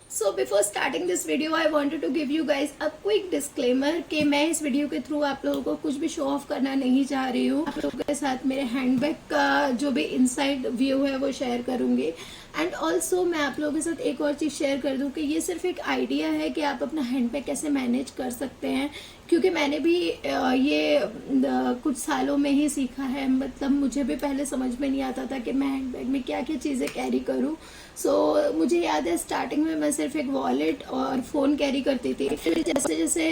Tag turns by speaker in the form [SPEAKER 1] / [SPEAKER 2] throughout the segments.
[SPEAKER 1] So before starting this video I wanted to give you guys a quick disclaimer कि मैं इस video के through आप लोगों को कुछ भी शो ऑफ करना नहीं चाह रही हूँ। आप लोगों के साथ मेरे हैंडबैग का जो भी इनसाइड व्यू है वो शेयर करूंगी। एंड ऑल्सो मैं आप लोगों के साथ एक और चीज़ शेयर कर दूं कि ये सिर्फ एक आइडिया है कि आप अपना हैंडबैग कैसे मैनेज कर सकते हैं, क्योंकि मैंने भी ये कुछ सालों में ही सीखा है। मतलब मुझे भी पहले समझ में नहीं आता था कि मैं हैंडबैग में क्या क्या चीज़ें कैरी करूं। सो मुझे याद है स्टार्टिंग में मैं सिर्फ एक वॉलेट और फ़ोन कैरी करती थी। फिर जैसे जैसे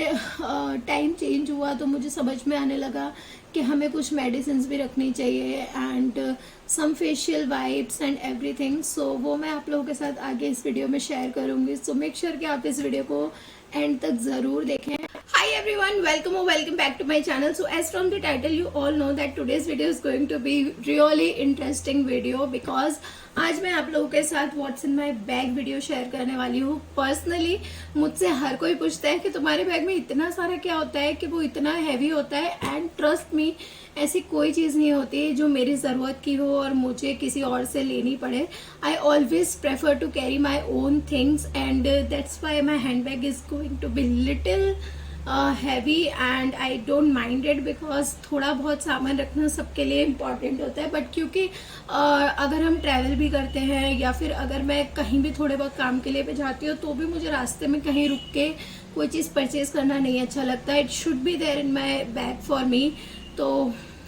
[SPEAKER 1] टाइम चेंज हुआ तो मुझे समझ में आने लगा कि हमें कुछ मेडिसिन भी रखनी चाहिए and some facial wipes and everything. So वो मैं आप लोगों के साथ आगे इस वीडियो में शेयर करूंगी। सो मेक श्योर कि आप इस वीडियो को एंड तक ज़रूर देखें। Hi everyone, welcome or welcome back to my channel. So as from the title you all know that today's video is going to be really interesting video because आज मैं आप लोगों के साथ what's in my bag video share करने वाली हूँ। Personally मुझसे हर कोई पूछता है कि तुम्हारे बैग में इतना सारा क्या होता है, कि वो इतना हैवी होता है। एंड ट्रस्ट मी, ऐसी कोई चीज़ नहीं होती जो मेरी ज़रूरत की हो और मुझे किसी और से लेनी पड़े। I always prefer to carry my own things and that's why my handbag is going to be little heavy and I don't mind it because थोड़ा बहुत सामान रखना सबके लिए इम्पॉर्टेंट होता है। बट क्योंकि अगर हम ट्रैवल भी करते हैं या फिर अगर मैं कहीं भी थोड़े बहुत काम के लिए भी जाती हूँ तो भी मुझे रास्ते में कहीं रुक के कोई चीज़ परचेज करना नहीं अच्छा लगता। It should be there in my bag for me. तो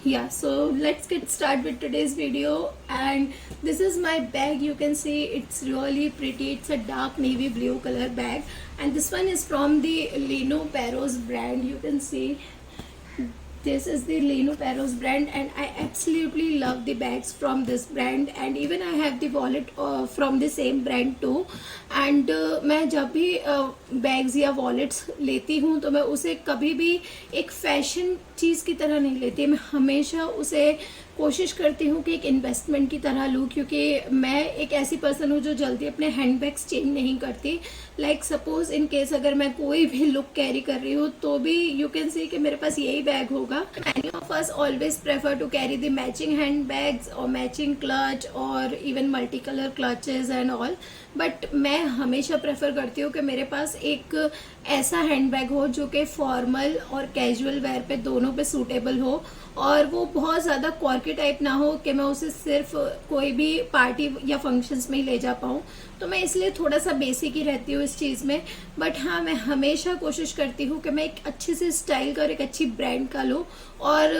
[SPEAKER 1] yeah, so let's get started with today's video. And this is my bag. You can see it's really pretty. It's a dark navy blue color bag and this one is from the Lino Peros brand. You can see this is the Lino Peros brand and I absolutely love the bags from this brand and even I have the wallet from the same brand too. And मैं जब भी bags या wallets लेती हूँ तो मैं उसे कभी भी एक फैशन चीज़ की तरह नहीं लेती। मैं हमेशा उसे कोशिश करती हूँ कि एक इन्वेस्टमेंट की तरह लूँ, क्योंकि मैं एक ऐसी पर्सन हूँ जो जल्दी अपने हैंडबैग्स चेंज नहीं करती। लाइक सपोज इन केस अगर मैं कोई भी लुक कैरी कर रही हूँ तो भी यू कैन सी कि मेरे पास यही बैग होगा। Many of us always prefer to carry the matching handbags और मैचिंग क्लच और even multi colour clutches and all. But मैं हमेशा प्रेफर करती हूँ कि मेरे पास एक ऐसा हैंडबैग हो जो कि फॉर्मल और कैजुअल वेयर पे दोनों पे सूटेबल हो और वो बहुत ज़्यादा कॉर्की टाइप ना हो कि मैं उसे सिर्फ कोई भी पार्टी या फंक्शंस में ही ले जा पाऊँ। तो मैं इसलिए थोड़ा सा बेसिक ही रहती हूँ इस चीज़ में। बट हाँ, मैं हमेशा कोशिश करती हूँ कि मैं एक अच्छे से स्टाइल का और एक अच्छी ब्रांड का लूँ। और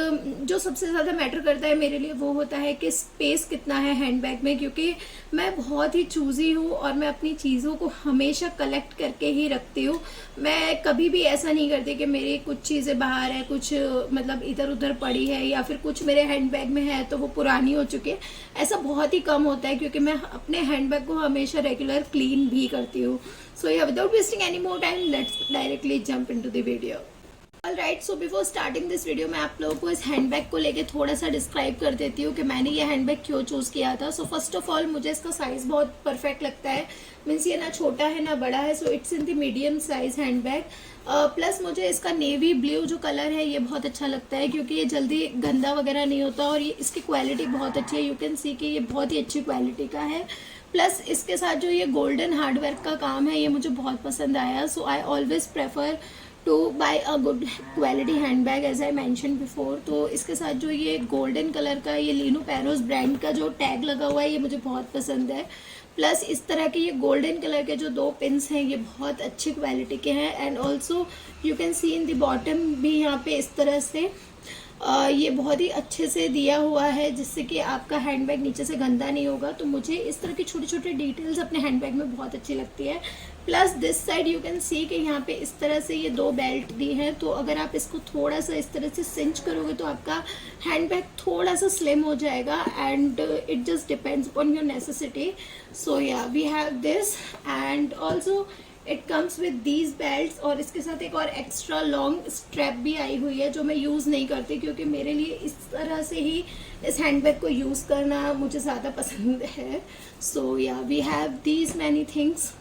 [SPEAKER 1] जो सबसे ज़्यादा मैटर करता है मेरे लिए वो होता है कि स्पेस कितना है हैंडबैग में, क्योंकि मैं बहुत ही चूज़ी हूँ और मैं अपनी चीज़ों को हमेशा कलेक्ट करके ही रखती हूँ। मैं कभी भी ऐसा नहीं करती कि मेरी कुछ चीज़ें बाहर है, कुछ मतलब इधर उधर पड़ी है या फिर कुछ मेरे हैंडबैग में है तो वो पुरानी हो चुकी है। ऐसा बहुत ही कम होता है क्योंकि मैं अपने हैंडबैग को हमेशा रेगुलर क्लीन भी करती हूँ। सो या without wasting any more time let's directly jump into the video. Alright, so before starting this video मैं आप लोगों को इस हैंडबैग को लेके थोड़ा सा डिस्क्राइब कर देती हूँ कि मैंने ये हैंडबैग क्यों चूज़ किया था। सो फर्स्ट ऑफ ऑल मुझे इसका साइज़ बहुत परफेक्ट लगता है। मीन्स ये ना छोटा है ना बड़ा है, so it's in the medium size handbag. Plus मुझे इसका नेवी ब्लू जो कलर है ये बहुत अच्छा लगता है क्योंकि ये जल्दी गंदा वगैरह नहीं होता और ये इसकी क्वालिटी बहुत अच्छी है। यू कैन सी कि ये बहुत ही अच्छी क्वालिटी का है। प्लस इसके साथ जो ये गोल्डन हार्डवेयर का काम है ये मुझे बहुत पसंद आया। So I always prefer to buy a good quality handbag as I mention before. तो इसके साथ जो ये गोल्डन कलर का ये लीनो पैरोस ब्रांड का जो टैग लगा हुआ है ये मुझे बहुत पसंद है। प्लस इस तरह के ये गोल्डन कलर के जो दो पिन्स हैं ये बहुत अच्छी क्वालिटी के हैं and also you can C in the bottom भी यहाँ पे इस तरह से ये बहुत ही अच्छे से दिया हुआ है जिससे कि आपका हैंडबैग नीचे से गंदा नहीं होगा। तो मुझे इस तरह की छोटी छोटी डिटेल्स अपने हैंडबैग में बहुत अच्छी लगती है। Plus this side you can see कि यहाँ पे इस तरह से ये दो बेल्ट दी हैं, तो अगर आप इसको थोड़ा सा इस तरह से सिंच करोगे तो आपका हैंडबैग थोड़ा सा स्लिम हो जाएगा and it just depends upon your necessity. So yeah we have this and also it comes with these belts और इसके साथ एक और एक्स्ट्रा लॉन्ग स्ट्रैप भी आई हुई है जो मैं यूज़ नहीं करती क्योंकि मेरे लिए इस तरह से ही इस हैंडबैग को यूज़ करना मुझे ज़्यादा पसंद है। So yeah we have these many things.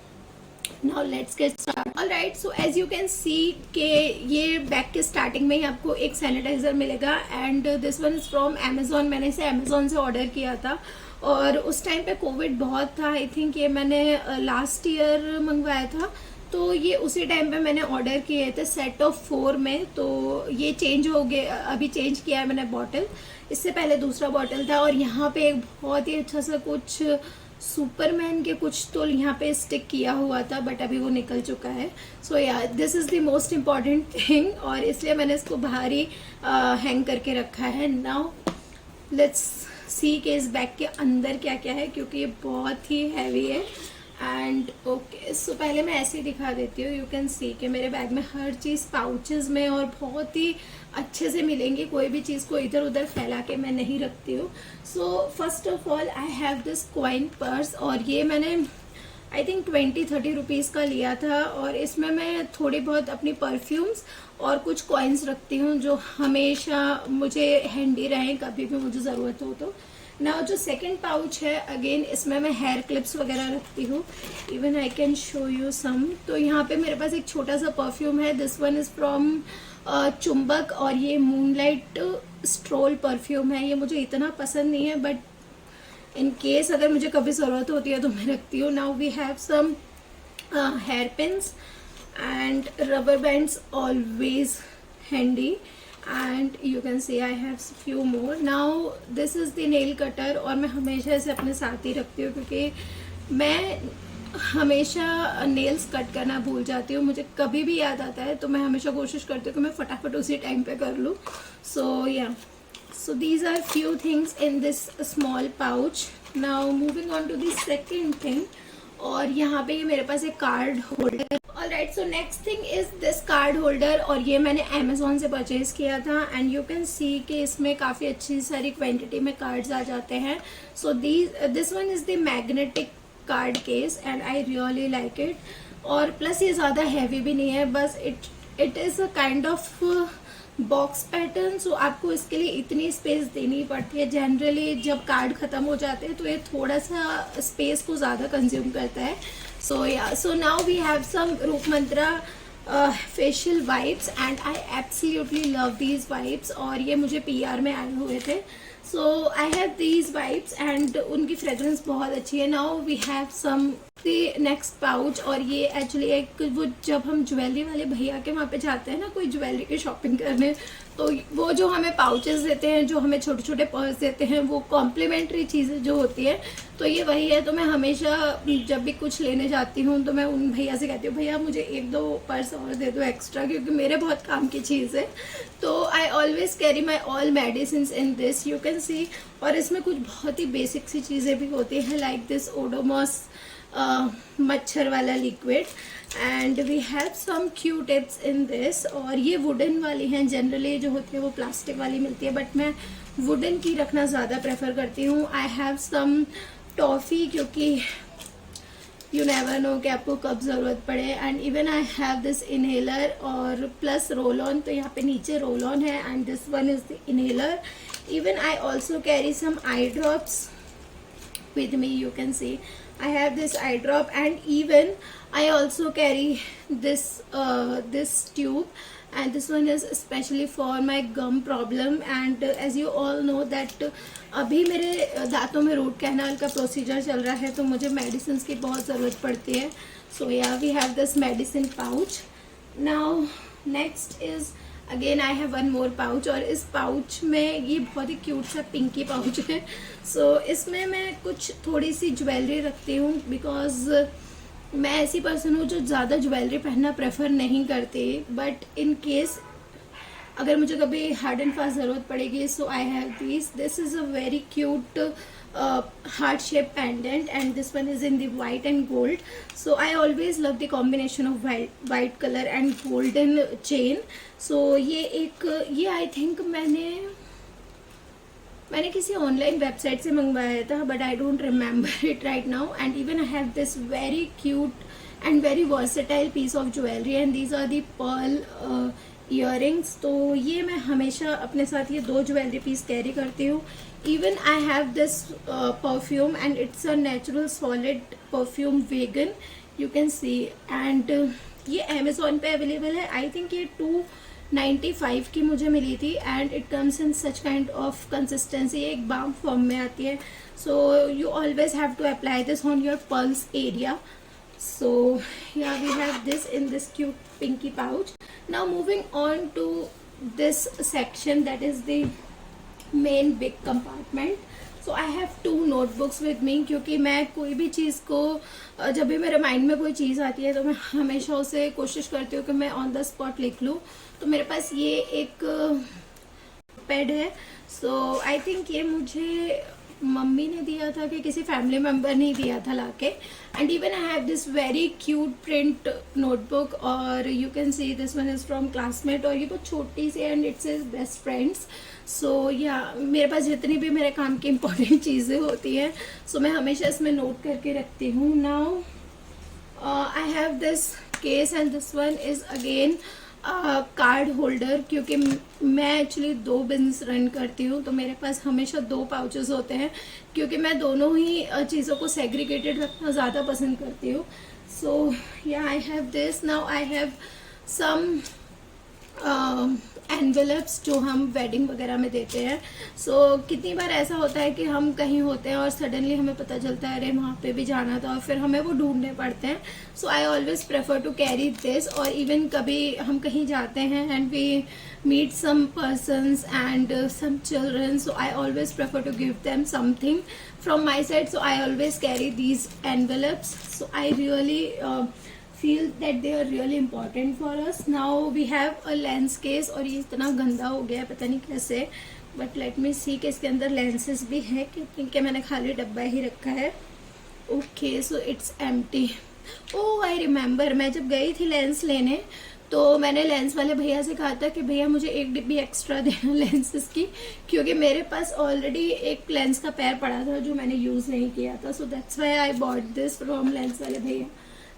[SPEAKER 1] Now let's get start. Alright, so as you can see के ये बैग के स्टार्टिंग में ही आपको एक सैनिटाइजर मिलेगा and this one is from Amazon. मैंने इसे अमेजोन से ऑर्डर किया था और उस टाइम पे कोविड बहुत था। आई थिंक ये मैंने लास्ट ईयर मंगवाया था, तो ये उसी टाइम पे मैंने ऑर्डर किए थे सेट ऑफ 4 में। तो ये चेंज हो गया, अभी चेंज किया है मैंने बॉटल, इससे पहले दूसरा बॉटल था। और यहाँ पे एक बहुत ही अच्छा सा कुछ सुपरमैन के कुछ तो यहाँ पे स्टिक किया हुआ था, बट अभी वो निकल चुका है। So yeah this is the most important thing, और इसलिए मैंने इसको बाहर ही हैंग करके रखा है। नाउ लेट्स सी के इस बैग के अंदर क्या क्या है, क्योंकि ये बहुत ही हैवी है। एंड ओके, सो पहले मैं ऐसे ही दिखा देती हूँ। यू कैन सी कि मेरे बैग में हर चीज़ पाउचेस में और बहुत ही अच्छे से मिलेंगी, कोई भी चीज़ को इधर उधर फैला के मैं नहीं रखती हूँ। So first of all I have this coin purse, और ये मैंने आई थिंक 20-30 रुपीज़ का लिया था। और इसमें मैं थोड़ी बहुत अपनी परफ्यूम्स और कुछ कॉइन्स रखती हूँ जो हमेशा मुझे हैंडी रहें, कभी भी मुझे ज़रूरत हो तो। ना जो सेकंड पाउच है, अगेन इसमें मैं हेयर क्लिप्स वगैरह रखती हूँ। Even I can show you some. तो यहाँ पे मेरे पास एक छोटा सा परफ्यूम है, दिस वन इज़ फ्रॉम चुंबक, और ये मूनलाइट स्ट्रोल परफ्यूम है। ये मुझे इतना पसंद नहीं है, बट इन केस अगर मुझे कभी ज़रूरत होती है तो मैं रखती हूँ। Now we have some hair pins and rubber bands always handy, and you can see I have few more. Now this is the nail cutter, और मैं हमेशा इसे अपने साथ ही रखती हूँ क्योंकि मैं हमेशा नेल्स कट करना भूल जाती हूँ। मुझे कभी भी याद आता है तो मैं हमेशा कोशिश करती हूँ कि मैं फटाफट उसी टाइम पे कर लूँ। सो या, so these are few things in this small pouch. Now moving on to the second thing, और यहाँ पे ये मेरे पास एक card holder. Alright, so next thing is this card holder, और ये मैंने अमेजोन से परचेज किया था। एंड यू कैन सी कि इसमें काफ़ी अच्छी सारी क्वांटिटी में कार्ड्स आ जाते हैं। So this one is the magnetic card case and I really like it. और प्लस ये ज़्यादा हैवी भी नहीं है, बस it is a kind of box pattern. So आपको इसके लिए इतनी स्पेस देनी पड़ती है। जनरली जब कार्ड ख़त्म हो जाते हैं तो ये थोड़ा सा स्पेस को ज़्यादा कंज्यूम करता है। So yeah, so now we have some Roop Mantra facial wipes, and I absolutely love these wipes, और ये मुझे PR में आए हुए थे। So I have these wipes and उनकी फ्रेग्रेंस बहुत अच्छी है। Now we have some the next pouch, और ये एक्चुअली एक वो जब हम ज्वेलरी वाले भैया के वहाँ पे जाते हैं ना कोई ज्वेलरी की शॉपिंग करने, तो वो जो हमें पाउचेस देते हैं, जो हमें छोटे छोटे पर्स देते हैं, वो कॉम्प्लीमेंट्री चीज़ें जो होती है, तो ये वही है। तो मैं हमेशा जब भी कुछ लेने जाती हूँ तो मैं उन भैया से कहती हूँ, भैया मुझे 1-2 पर्स और दे दो एक्स्ट्रा, क्योंकि मेरे बहुत काम की चीज़ है। तो I always carry my all medicine in this, you can सी। और इसमें कुछ बहुत ही बेसिक सी चीज़ें भी होती हैं, लाइक दिस ओडोमॉस मच्छर वाला liquid, and we have some Q tips in this. और ये वुडन वाली हैं, जनरली जो होती है वो प्लास्टिक वाली मिलती है, बट मैं वुडन की रखना ज़्यादा प्रेफर करती हूँ। आई हैव सम टॉफ़ी, क्योंकि यू नेवर नो कि आपको कब ज़रूरत पड़े। And even I have this inhaler और प्लस रोल ऑन, तो यहाँ पे नीचे रोल ऑन है, and this one is the inhaler. Even I also carry some eye drops with me, you can see I have this eye drop, and even I also carry this tube, and this one is especially for my gum problem. And as you all know that अभी मेरे दांतों में root canal का procedure चल रहा है, तो मुझे मेडिसिन की बहुत ज़रूरत पड़ती है। So yeah, we have this medicine pouch. Now next is again I have one more pouch, और इस पाउच में ये बहुत ही क्यूट सा पिंकी पाउच है। सो इसमें मैं कुछ थोड़ी सी ज्वेलरी रखती हूँ, बिकॉज मैं ऐसी पर्सन हूँ जो ज़्यादा ज्वेलरी पहनना प्रेफर नहीं करती, बट इन केस अगर मुझे कभी हार्ड एंड फास्ट ज़रूरत पड़ेगी, so I have this is a very cute heart shaped pendant, and this one is in the white and gold. So I always love the combination of white color and golden chain. So ये I think मैंने किसी online website से मंगवाया था, but I don't remember it right now. And even I have this very cute and very versatile piece of jewellery, and these are the pearl earrings. तो ये मैं हमेशा अपने साथ ये 2 ज्वेलरी पीस कैरी करती हूँ। Even I have this perfume, and it's a natural solid perfume vegan, you can see. And ये अमेजोन पे अवेलेबल है। आई थिंक ये 95 की मुझे मिली थी and it comes in such kind of consistency, एक बाम फॉर्म में आती है. So you always have to apply this on your pulse area. So yeah, we have this in this cute pinky pouch. Now moving on to this section, that is the main big compartment. So I have 2 notebooks with me, क्योंकि मैं कोई भी चीज़ को जब भी मेरे mind में कोई चीज़ आती है तो मैं हमेशा उसे कोशिश करती हूँ कि मैं ऑन द स्पॉट लिख लूँ. तो मेरे पास ये एक पैड है. सो आई थिंक ये मुझे मम्मी ने दिया था कि किसी फैमिली मेम्बर ने दिया था लाके. And even I have this very cute print notebook, और you can see this one is from Classmate, और ये बहुत छोटी सी and it's is best friends. So yeah मेरे पास जितनी भी मेरे काम की इम्पोर्टेंट चीज़ें होती हैं सो मैं हमेशा इसमें नोट करके रखती हूँ. Now I have this case and this one is again card holder, क्योंकि मैं एक्चुअली 2 बिजनेस रन करती हूँ तो मेरे पास हमेशा 2 पाउचेस होते हैं, क्योंकि मैं दोनों ही चीज़ों को सेग्रीगेटेड रखना ज़्यादा पसंद करती हूँ. So yeah I have this. Now I have some envelopes जो हम वेडिंग वगैरह में देते हैं. सो कितनी बार ऐसा होता है कि हम कहीं होते हैं और सडनली हमें पता चलता है अरे वहाँ पे भी जाना था, और फिर हमें वो ढूंढने पड़ते हैं. So I always prefer to carry this. और इवन कभी हम कहीं जाते हैं and we meet some persons and some children, so I always prefer to give them something from my side. So I always carry these envelopes. So I really feel that they are really important for us. Now we have a lens case, और ये इतना गंदा हो गया है पता नहीं कैसे, बट लेट मी सी कि इसके अंदर लेंसेज भी है क्योंकि मैंने खाली डब्बा ही रखा है. Okay, so it's empty. Oh I remember, मैं जब गई थी लेंस लेने तो मैंने लेंस वाले भैया से कहा था कि भैया मुझे 1 डिब्बी एक्स्ट्रा देना लेंसेज की, क्योंकि मेरे पास ऑलरेडी एक लेंस का पैर पड़ा था जो मैंने यूज़ नहीं किया था. So that's why I bought this from lens वाले भैया.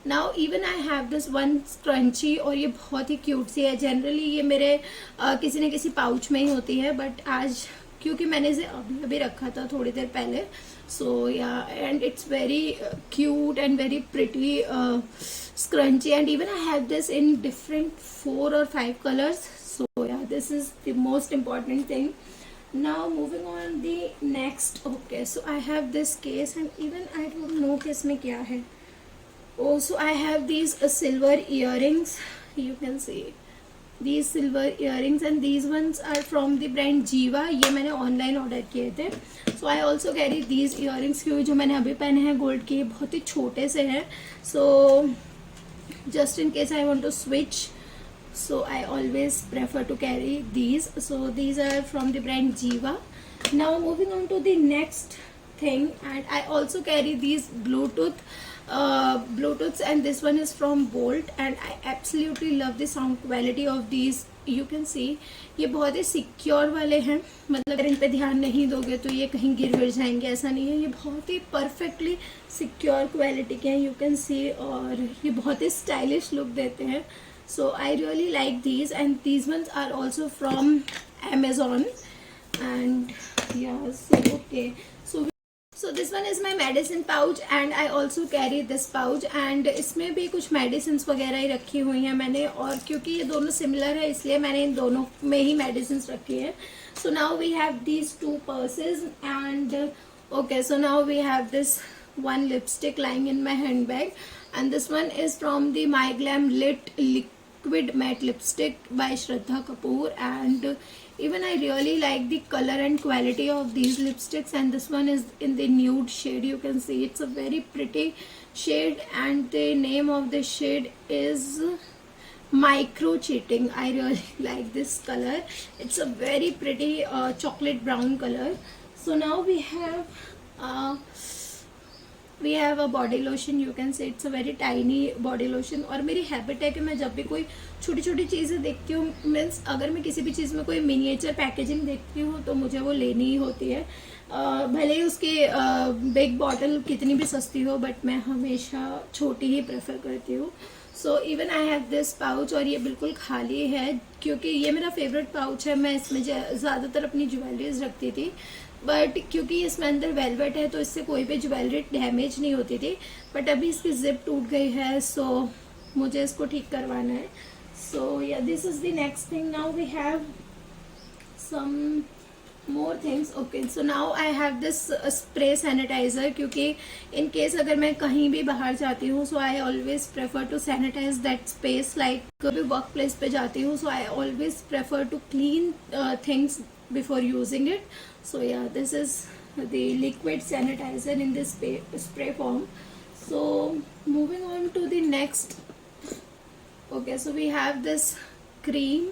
[SPEAKER 1] Now even I have this one scrunchie, और ये बहुत ही क्यूट सी है. जनरली ये मेरे किसी न किसी पाउच में ही होती है, बट आज क्योंकि मैंने इसे अभी अभी रखा था थोड़ी देर पहले. सो या and it's very cute and very pretty scrunchie, and even I have this in different 4 or 5 colors. So yeah, this is the most important thing. Now moving on the next. Okay, so I have this case and even I don't know कि इसमें क्या है. Also I have these silver earrings. You can see these silver earrings, and these ones are from the brand Jiva. ये मैंने online order किए थे. So I also carry these earrings, क्योंकि जो मैंने अभी पहने हैं गोल्ड के बहुत ही छोटे से हैं. So just in case I want to switch, so I always prefer to carry these. So these are from the brand Jiva. Now moving on to the next thing, and I also carry these Bluetooths, and this one is from Bolt, and I absolutely love the sound quality of these. You can see ये बहुत ही secure वाले हैं, मतलब अगर इन पे ध्यान नहीं दोगे तो ये कहीं गिर जाएंगे, ऐसा नहीं है. ये बहुत ही परफेक्टली सिक्योर क्वालिटी के हैं. यू कैन सी, और ये बहुत ही स्टाइलिश लुक देते हैं. So I really like these, and these ones are also from Amazon. And yeah, so okay, so this one is my medicine pouch, and I also carry this pouch, and इसमें भी कुछ medicines वगैरह ही रखी हुई हैं मैंने, और क्योंकि ये दोनों सिमिलर है इसलिए मैंने इन दोनों में ही मेडिसिन्स रखी है. So now we have these 2 purses, and okay, so now we have this one lipstick lying in my handbag, and this one is from the My Glam Lit Liquid Matte Lipstick by Shraddha Kapoor, and even I really like the color and quality of these lipsticks, and this one is in the nude shade. You can see it's a very pretty shade, and the name of the shade is Micro Cheating. I really like this color. It's a very pretty chocolate brown color. So now we have a body lotion. You can say it's a very tiny body lotion, और मेरी habit है कि मैं जब भी कोई छोटी छोटी चीज़ें देखती हूँ, मीन्स अगर मैं किसी भी चीज़ में कोई मिनिएचर पैकेजिंग देखती हूँ तो मुझे वो लेनी ही होती है, भले ही उसकी बिग बॉटल कितनी भी सस्ती हो, बट मैं हमेशा छोटी ही प्रेफर करती हूँ. So even I have this pouch, और ये बिल्कुल खाली है क्योंकि ये मेरा फेवरेट पाउच है. मैं इसमें ज़्यादातर अपनी ज्वेलरीज रखती थी, बट क्योंकि इसमें अंदर वेलवेट है तो इससे कोई भी ज्वेलरी डैमेज नहीं होती थी, बट अभी इसकी जिप टूट गई है, सो मुझे इसको ठीक करवाना है. So yeah, this is the next thing. Now we have some more things. Okay, so now I have this spray sanitizer, क्योंकि in case अगर मैं कहीं भी बाहर जाती हूँ, so I always prefer to sanitize that space. Like कभी work place पे जाती हूँ, so I always prefer to clean things before using it. So yeah, this is the liquid sanitizer in this spray form. So moving on to the next. Okay, so we have this cream,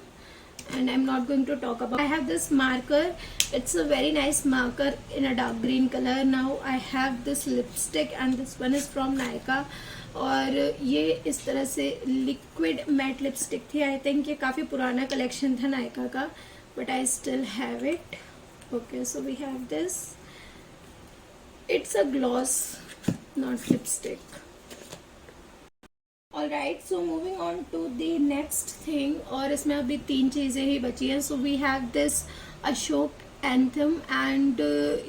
[SPEAKER 1] and I'm not going to talk about. I have this marker. It's a very nice marker in a dark green color. Now I have this lipstick, and this one is from Nykaa. और ये इस तरह से liquid matte lipstick थी. आई think ये काफ़ी पुराना collection था नायका का, but I still have it. Okay, so we have this. It's a gloss, not lipstick. Alright, so moving on to the next thing. और इसमें अभी 3 चीज़ें ही बची हैं. So we have this Ashok anthem, and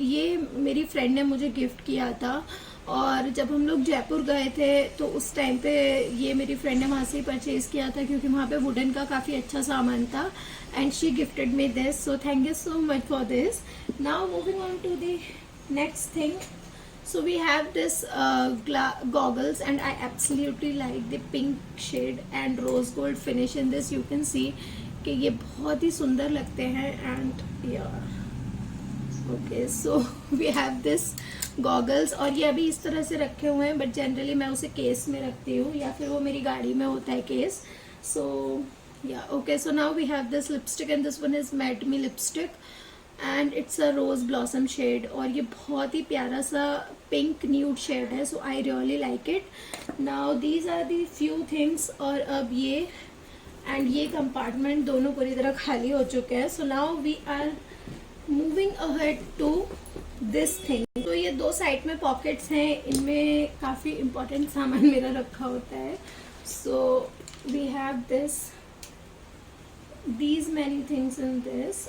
[SPEAKER 1] ये मेरी फ्रेंड ने मुझे गिफ्ट किया था. और जब हम लोग जयपुर गए थे तो उस टाइम पे ये मेरी फ्रेंड ने वहाँ से ही परचेज़ किया था, क्योंकि वहाँ पे वुडन का काफ़ी अच्छा सामान था. And she gifted me this, so thank you so much for this. Now moving on to the next thing. So we have this goggles, and I absolutely like the pink shade and rose gold finish in this. You can see कि ये बहुत ही सुंदर लगते हैं. And yeah, okay, so we have this goggles, और ये अभी इस तरह से रखे हुए हैं, बट जनरली मैं उसे केस में रखती हूँ, या फिर वो मेरी गाड़ी में होता है case. So yeah, okay, so now we have this lipstick, and this one is Mad Me lipstick. And it's a rose blossom shade, और ये बहुत ही प्यारा सा पिंक न्यूड शेड है. So I really like it. Now these are the few things. और अब ये and ये कंपार्टमेंट दोनों पूरी तरह खाली हो चुके हैं. So now we are moving ahead to this thing. तो ये 2 साइड में पॉकेट्स हैं, इनमें काफ़ी इम्पोर्टेंट सामान मेरा रखा होता है. So we have these many things in this.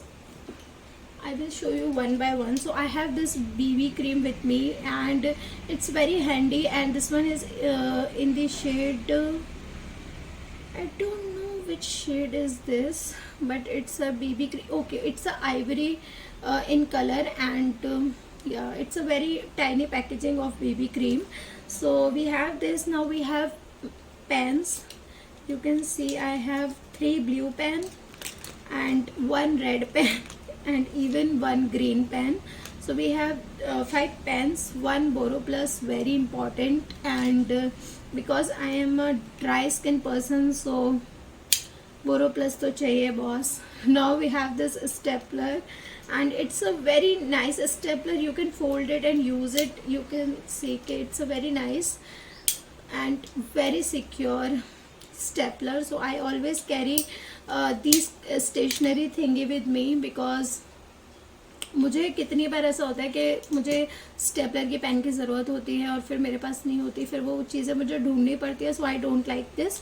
[SPEAKER 1] I will show you one by one. So I have this BB cream with me, and it's very handy, and this one is in the shade, I don't know which shade is this, but it's a BB cream. Okay, it's a ivory in color, and yeah, it's a very tiny packaging of BB cream. So we have this. Now we have pens. You can see I have 3 blue pen and 1 red pen and even 1 green pen. So we have 5 pens, 1 BoroPlus, very important. And because I am a dry skin person, so BoroPlus to chahiye boss. Now we have this stapler, and it's a very nice stapler. You can fold it and use it. You can see it's a very nice and very secure stapler. So I always carry these stationery thingy with me, because मुझे कितनी बार ऐसा होता है कि मुझे stapler की pen की ज़रूरत होती है और फिर मेरे पास नहीं होती, फिर वो चीज़ें मुझे ढूंढनी पड़ती है. So I don't like this.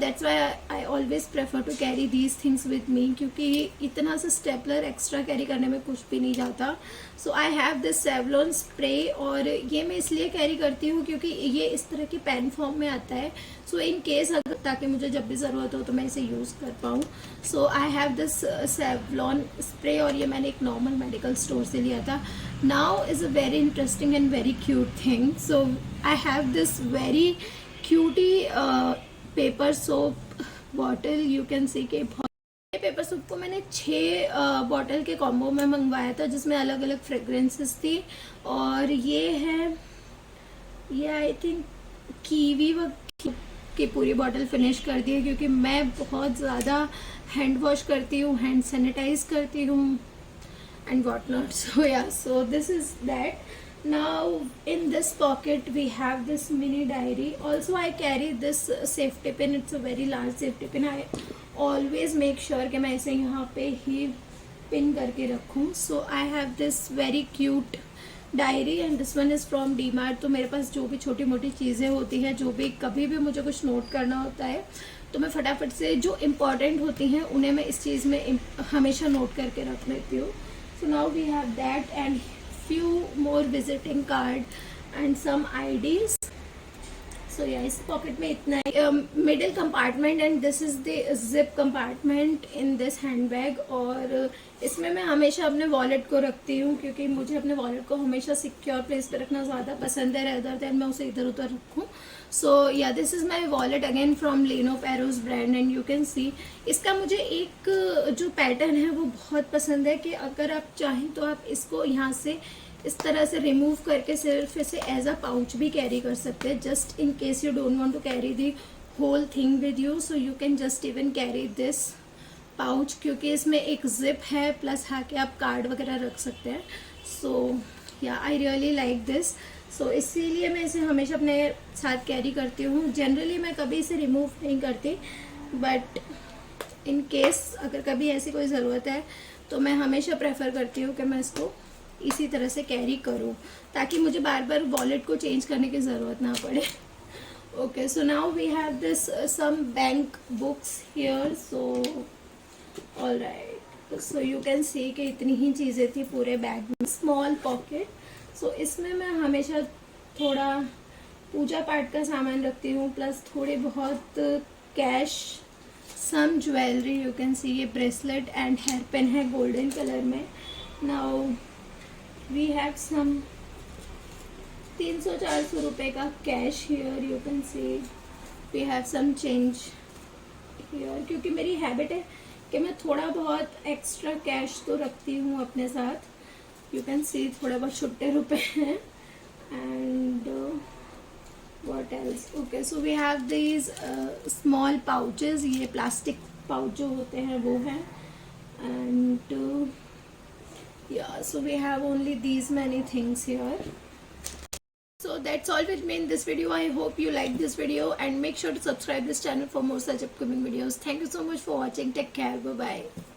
[SPEAKER 1] That's why I always prefer to carry these things with me, क्योंकि इतना सा स्टेपलर एक्स्ट्रा कैरी करने में कुछ भी नहीं जाता. So I have this Savlon spray, और ये मैं इसलिए कैरी करती हूँ क्योंकि ये इस तरह की पेन फॉर्म में आता है. सो इन केस अगर, ताकि मुझे जब भी ज़रूरत हो तो मैं इसे यूज़ कर पाऊँ. So I have this Savlon spray, और ये मैंने एक नॉर्मल मेडिकल स्टोर से लिया था. Now is a very interesting and very cute thing. So I have this very cutie paper soap bottle. You can see के पेपर सोप को मैंने 6 बॉटल के कॉम्बो में मंगवाया था, जिसमें अलग अलग फ्रेग्रेंसेस थी. और ये आई थिंक कीवी की पूरी बॉटल फिनिश कर दी है, क्योंकि मैं बहुत ज़्यादा हैंड वॉश करती हूँ, हैंड सैनिटाइज करती हूँ, and what not. So yeah, so this is that. Now in this pocket we have this mini diary. Also I carry this safety pin. It's a very large safety pin. I always make sure कि मैं इसे यहाँ पे ही pin करके रखूँ. So I have this very cute diary, and this one is from DMart. तो मेरे पास जो भी छोटी मोटी चीज़ें होती हैं, जो भी कभी भी मुझे कुछ नोट करना होता है, तो मैं फटाफट से जो इम्पॉर्टेंट होती हैं उन्हें मैं इस चीज़ में हमेशा नोट करके रख लेती हूँ. So now we have that, and few more visiting card and some IDs. So yeah इस पॉकेट में इतना middle compartment and this is the zip compartment in this handbag. और इसमें मैं हमेशा अपने वॉलेट को रखती हूँ क्योंकि मुझे अपने वॉलेट को हमेशा सिक्योर प्लेस पे रखना ज़्यादा पसंद है रेदर देन मैं उसे इधर उधर रखूँ। So yeah this is my wallet again from Lino Perros brand and you can see इसका मुझे एक जो पैटर्न है वो बहुत पसंद है कि अगर आप चाहें तो आप इसको यहाँ से इस तरह से रिमूव करके सिर्फ इसे एज अ पाउच भी कैरी कर सकते हैं, just in case you don't want to carry the whole thing with you, so you can just even carry this pouch क्योंकि इसमें एक जिप है प्लस आके आप कार्ड वगैरह रख सकते हैं। सो yeah I really like this. सो इसीलिए मैं इसे हमेशा अपने साथ कैरी करती हूँ। जनरली मैं कभी इसे रिमूव नहीं करती बट इन केस अगर कभी ऐसी कोई ज़रूरत है तो मैं हमेशा प्रेफर करती हूँ कि मैं इसको इसी तरह से कैरी करूँ ताकि मुझे बार बार वॉलेट को चेंज करने की ज़रूरत ना पड़े। Okay, so now we have this some bank books here. So alright, so you can see कि इतनी ही चीज़ें थी पूरे बैग में। स्मॉल पॉकेट, सो इसमें मैं हमेशा थोड़ा पूजा पाठ का सामान रखती हूँ प्लस थोड़े बहुत cash, some jewellery. You can see ये ब्रेसलेट एंड हेयर पेन है गोल्डन कलर में। नाउ वी हैव सम 300-400 रुपए का cash here. You can see we have some change here क्योंकि मेरी हैबिट है कि मैं थोड़ा बहुत एक्स्ट्रा कैश तो रखती हूँ अपने साथ। यू कैन सी थोड़ा बहुत छुट्टे रुपए हैं and what else. Okay, so we have these small pouches, ये प्लास्टिक पाउच जो होते हैं वो हैं and yeah, so we have only these many things here. So that's all with me in this video. I hope you like this video and make sure to subscribe this channel for more such upcoming videos. Thank you so much for watching. Take care. Bye bye.